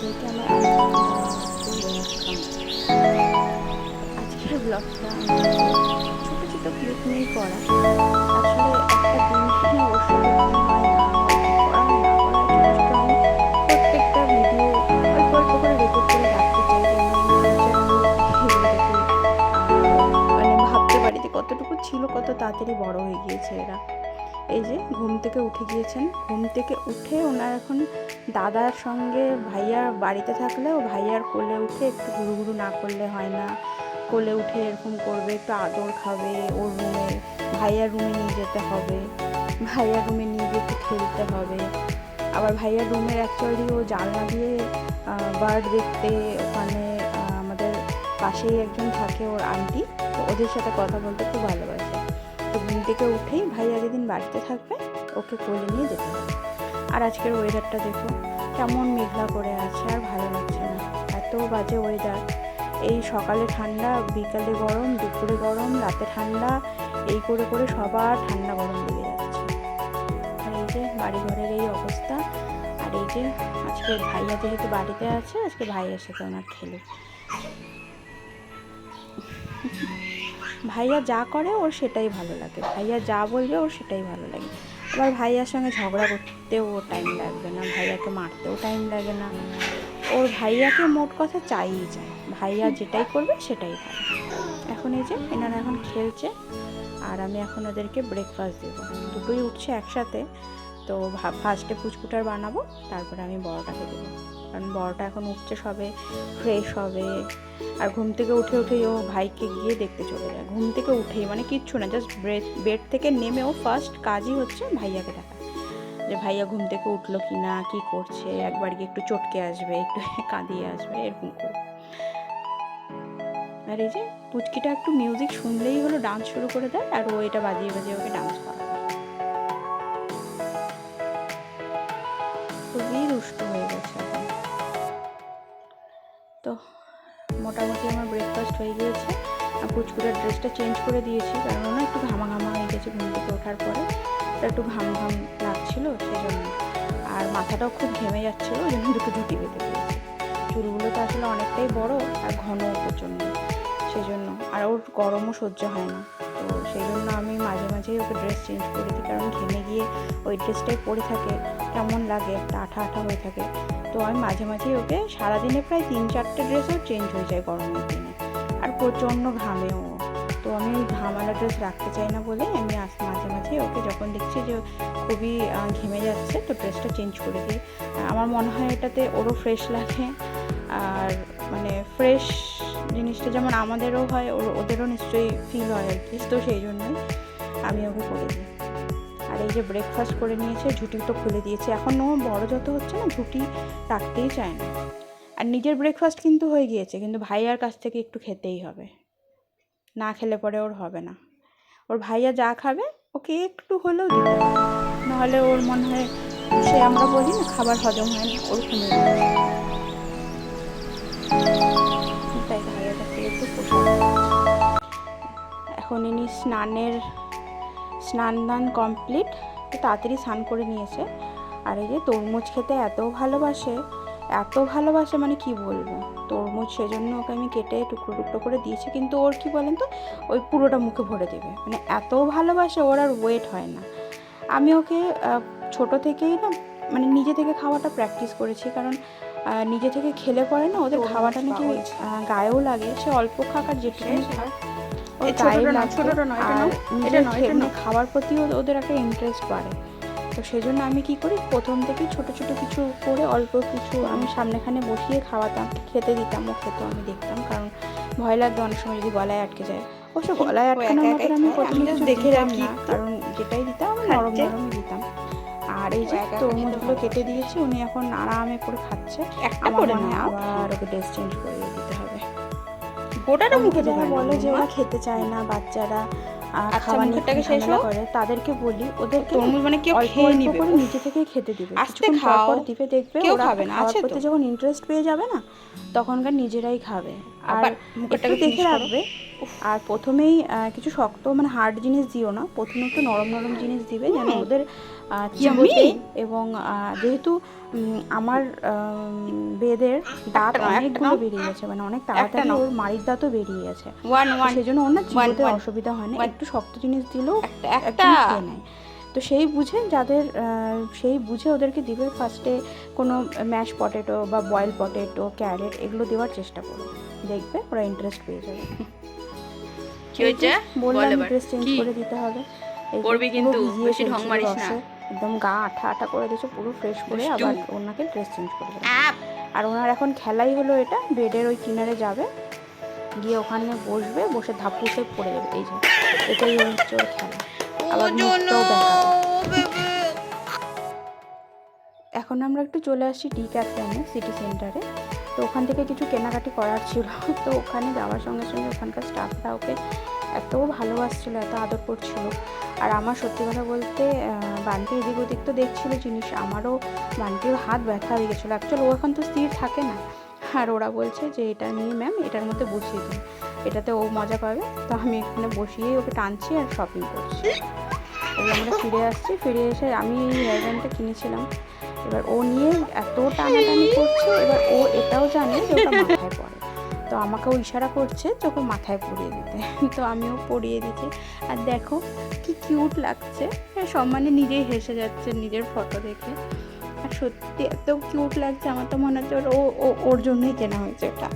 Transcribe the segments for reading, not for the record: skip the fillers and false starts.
আপনাদেরকে আমার আজকের ব্লগটা ছোটো ছোটো ক্লিপ নিয়েই করা। আসলে একটা দিনে ওর সাথে হয় না, করা না করা ছোটো ছোটো আমি প্রত্যেকটা ভিডিও অল্প অল্প করে রেকর্ড করে রাখতে চাই, যেন ফিউচার আমি এগুলো দেখে মানে ভাবতে পারি যে কতটুকু ছিল, কত তাড়াতাড়ি বড় হয়ে গিয়েছে এরা। এই যে ঘুম থেকে উঠে গিয়েছেন, ঘুম থেকে উঠে ওনার এখন দাদার সঙ্গে ভাইয়ার বাড়িতে থাকলে ও ভাইয়ার কোলে উঠে একটু ঘুরু ঘুরু না করলে হয় না, কোলে উঠে এরকম করবে, একটু আদর খাবে, ওর রুমে ভাইয়ার রুমে নিয়ে যেতে হবে, ভাইয়ার রুমে নিয়ে গিয়ে একটু খেলতে হবে। আবার ভাইয়ার রুমের অ্যাকচুয়ালি ও জানলা দিয়ে বার্ড দেখতে, ওখানে আমাদের পাশেই একজন থাকে ওর আন্টি, তো ওদের সাথে কথা বলতে খুব ভালোবাসে। তো ঘুম থেকে উঠেই ভাইয়া যেদিন বাড়িতে থাকবে ওকে কোলে নিয়ে যেতে হবে। আর আজকের ওয়েদারটা দেখো কেমন মেঘলা করে আছে, আর ভালো লাগছে না, এত বাজে ওয়েদার। এই সকালে ঠান্ডা, বিকালে গরম, দুপুরে গরম, রাতে ঠান্ডা, এই করে করে সবার ঠান্ডা গরম লেগে যাচ্ছে। আর এই যে বাড়িঘরের এই অবস্থা। আর এই যে আজকে ভাইয়া যেহেতু বাড়িতে আছে, আজকে ভাইয়ের সাথে ওনার খেলে ভাইয়া যা করে ওর সেটাই ভালো লাগে, ভাইয়া যা বলবে ওর সেটাই ভালো লাগে। আবার ভাইয়ার সঙ্গে ঝগড়া করতেও ওর টাইম লাগবে না, ভাইয়াকে মারতেও টাইম লাগে না, ওর ভাইয়াকে মোট কথা চাইই যায়, ভাইয়া যেটাই করবে সেটাই ভালো। এখন এই যে এনারা এখন খেলছে, আর আমি এখন ওদেরকে ব্রেকফাস্ট দেবো, দুটোই উঠছে একসাথে। তো ফার্স্টে পুচকুটার বানাবো, তারপরে আমি বড়টাকে দেবো, কারণ বড়টা এখন উঠছে সবে, ফ্রেশ হবে। আর ঘুম থেকে উঠে উঠেই ও ভাইকে গিয়ে দেখতে চলে যায়, ঘুম থেকে উঠেই, মানে কিচ্ছু না, জাস্ট বেড থেকে নেমেও ফার্স্ট কাজই হচ্ছে ভাইয়াকে দেখা, যে ভাইয়া ঘুম থেকে উঠলো কি না, কী করছে, একবার গিয়ে একটু চটকে আসবে, একটু কাঁদিয়ে আসবে, এরকম করে। আর এই যে পুচকিটা একটু মিউজিক শুনলেই হলো ডান্স শুরু করে দেয়, আর ও এটা বাজিয়ে বাজিয়ে ওকে ডান্স করা, খুবই দুষ্ট হয়ে গেছে এখন। তো মোটামুটি আমার ব্রেকফাস্ট হয়ে গিয়েছে, আর পুচকুটার ড্রেসটা চেঞ্জ করে দিয়েছি, কারণ ওনা একটু ঘামা ঘামা হয়ে গেছে ঘুম থেকে ওঠার পরে, একটু ঘাম ঘাম লাগছিলো সেজন্য। আর মাথাটাও খুব ঘেমে যাচ্ছিলো, ওই জন্য দুটো জুটি বেঁধে দিয়েছি। চুলগুলো তো আসলে অনেকটাই বড় আর ঘনও প্রচণ্ড, সেই জন্য। আর ওর গরমও সহ্য হয় না, তো সেই জন্য আমি মাঝে মাঝেই ওকে ড্রেস চেঞ্জ করে দিই, কারণ ঘেমে গিয়ে ওই ড্রেসটাই পরে থাকে, কেমন লাগে, একটা আঠা আঠা হয়ে থাকে। তো আমি মাঝে মাঝেই ওকে, সারাদিনে প্রায় 3-4টে ড্রেসও চেঞ্জ হয়ে যায় গরমের দিনে, আর প্রচণ্ড ঘামেও। তো আমি ওই ঘামালা ড্রেস রাখতে চাই না বলে আমি মাঝে মাঝে ওকে, যখন দেখছি যে খুবই ঘেমে যাচ্ছে, তো ড্রেসটা চেঞ্জ করে দিই। আমার মনে হয় এটাতে ওরও ফ্রেশ লাগে, আর মানে ফ্রেশ জিনিসটা যেমন আমাদেরও হয়, ওদেরও নিশ্চয়ই ফিল হয় আর কি, তো সেই জন্যই আমি ওকে করে দিই। আর এই যে ব্রেকফাস্ট করে নিয়েছে, ঝুঁটি তো খুলে দিয়েছে, এখন ও বড় যত হচ্ছে না ঝুঁটি রাখতেই চায় না। আর নিজের ব্রেকফাস্ট কিন্তু হয়ে গিয়েছে, কিন্তু ভাইয়ার কাছ থেকে একটু খেতেই হবে, না খেলে পরে ওর হবে না। ওর ভাইয়া যা খাবে ওকে একটু হলেও দিতে হবে, নাহলে ওর মনে হয়, সে আমরা বলি না খাবার হজম হয় না, ওরকম তাই ভাইয়ার কাছ থেকে একটু পোষাবে। এখন ইনি স্নান দান কমপ্লিট, তাড়াতাড়ি স্নান করে নিয়েছে। আর এই যে তরমুজ খেতে এত ভালোবাসে মানে কি বলবো, তরমুজ সেজন্য ওকে আমি কেটে টুকরো টুকরো করে দিয়েছি, কিন্তু ওর কি বলেন তো, ওই পুরোটা মুখে ভরে দেবে, মানে এত ভালোবাসে, ওর আর ওয়েট হয় না। আমি ওকে ছোট থেকেই না, মানে নিজে থেকে খাওয়াটা প্র্যাকটিস করেছি, কারণ নিজে থেকে খেলে পরে না ওদের খাওয়াটা নাকি গায়েও লাগে, সে অল্প খাক আর যেটুকুনি খাক ওর গায়ে লাগে, আর নিজে খাওয়ার প্রতিও ওদের একটা ইন্টারেস্ট বাড়ে। তো সেই জন্য আমি কী করি, প্রথম থেকেই ছোটো ছোটো কিছু করে অল্প কিছু আমি সামনেখানে বসিয়ে খাওয়াতাম, খেতে দিতাম, ও খেতো, আমি দেখতাম, কারণ ভয় লাগতো অনেক সময় যদি গলায় আটকে যায়। অবশ্য গলায় আটকানোর মতো আমি প্রথম কিছু দেখে রাখি, কারণ যেটাই দিতাম আমি নরম নরমই দিতাম। আর এই যে তরমুজগুলো কেটে দিয়েছি, উনি এখন আরামে করে খাচ্ছে, আমার মনে হয় আবার ওকে ড্রেস চেঞ্জ করে দিতে হবে। গোটাটা মুখে যারা বলে যে ওরা খেতে চায় না, বাচ্চারা খাওয়া নিয়ে ঝামেলা করে, তাদেরকে বলি ওদেরকে তরমুজ মানে কেউ খেয়ে নিবে, করে নিজে থেকেই খেতে দিবে, কিছুক্ষণ পর পর দিবে, দেখবে ওরা খাওয়ার প্রতি যখন ইন্টারেস্ট পেয়ে যাবে না, তখনকার নিজেরাই খাবে। আর একটু দেখে রাখবে। আর প্রথমেই কিছু শক্ত মানে হার্ড জিনিস দিও না, প্রথমে একটু নরম নরম জিনিস দিবে যেন ওদের চিবোতে। এবং যেহেতু আমার বেদের দাঁত অনেকগুলো বেরিয়ে গেছে, মানে অনেক তাড়াতাড়ি ওর মাড়ির দাঁতও বেরিয়ে গেছে, সেই জন্য ওর না চিবোতে অসুবিধা হয় না। একটু শক্ত জিনিস দিলেও একদম খেয়ে নেয়। তো সেই বুঝে ওদেরকে দিবে। ফার্স্টে কোনো ম্যাশ পটেটো বা বয়েল পটেটো, ক্যারেট এগুলো দেওয়ার চেষ্টা করো, দেখবে ওরা ইন্টারেস্ট পেয়ে যাবে। বললাম ইন্টারেস্ট চেঞ্জ করে দিতে হবে। একদম গা আঠা আঠা করে দিয়েছে পুরো ফ্রেশ করে, আবার ওনাকে ড্রেস চেঞ্জ করে দেবে। আর ওনার এখন খেলাই হলো এটা, বেডের ওই কিনারে যাবে, গিয়ে ওখানে বসবে, বসে ধাপুসে পড়ে যাবে। এই যে এটাই হচ্ছে ওর খেলা। আবার মুখটাও দেখাবে। এখন আমরা একটু চলে আসছি ডি ক্যাপ্টানে, সিটি সেন্টারে। তো ওখান থেকে কিছু কেনাকাটি করার ছিল। তো ওখানে যাওয়ার সঙ্গে সঙ্গে ওখানকার স্টাফরা ওকে এত ভালোবাসছিলো, এত আদর করছিল। আর আমার সত্যি কথা বলতে বান্টি এদিক ওদিক তো দেখছিল জিনিস, আমারও বান্টির হাত ব্যথা হয়ে গেছিলো। অ্যাকচুয়ালি ও এখন তো স্থির থাকে না। আর ওরা বলছে যে এটা নিয়ে ম্যাম এটার মধ্যে বসিয়ে দিন, এটাতে ও মজা পাবে। তো আমি এখানে বসিয়েই ওকে টানছি আর শপিং করছি। এবার আমরা ফিরে আসছি, ফিরে এসে আমি এই হেয়ার ব্যান্ডটা কিনেছিলাম। এবার ও নিয়ে এত টানাটানি করছে, এবার ও এটাও জানে যে ওটা মাথায় পড়ে। তো আমাকেও ইশারা করছে যে ওকে মাথায় পরিয়ে দিতে। তো আমিও পরিয়ে দিচ্ছি। আর দেখো কি কিউট লাগছে, সব মানে নিজেই হেসে যাচ্ছে নিজের ফটো দেখে। আর সত্যি এত কিউট লাগছে, আমার তো মনে হচ্ছে ওর জন্যই কেনা হয়েছে ওটা।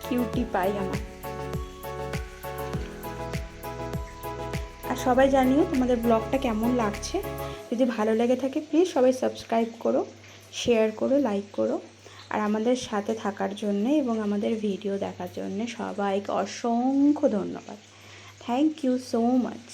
কিউটি পাই আমার। আর সবাই জানিও তোমাদের ব্লগটা কেমন লাগছে। যদি ভালো লেগে থাকে প্লিজ সবাই সাবস্ক্রাইব করো, শেয়ার করো, লাইক করো। আর আমাদের সাথে থাকার জন্যে এবং আমাদের ভিডিও দেখার জন্যে সবাইকে অসংখ্য ধন্যবাদ। Thank you so much.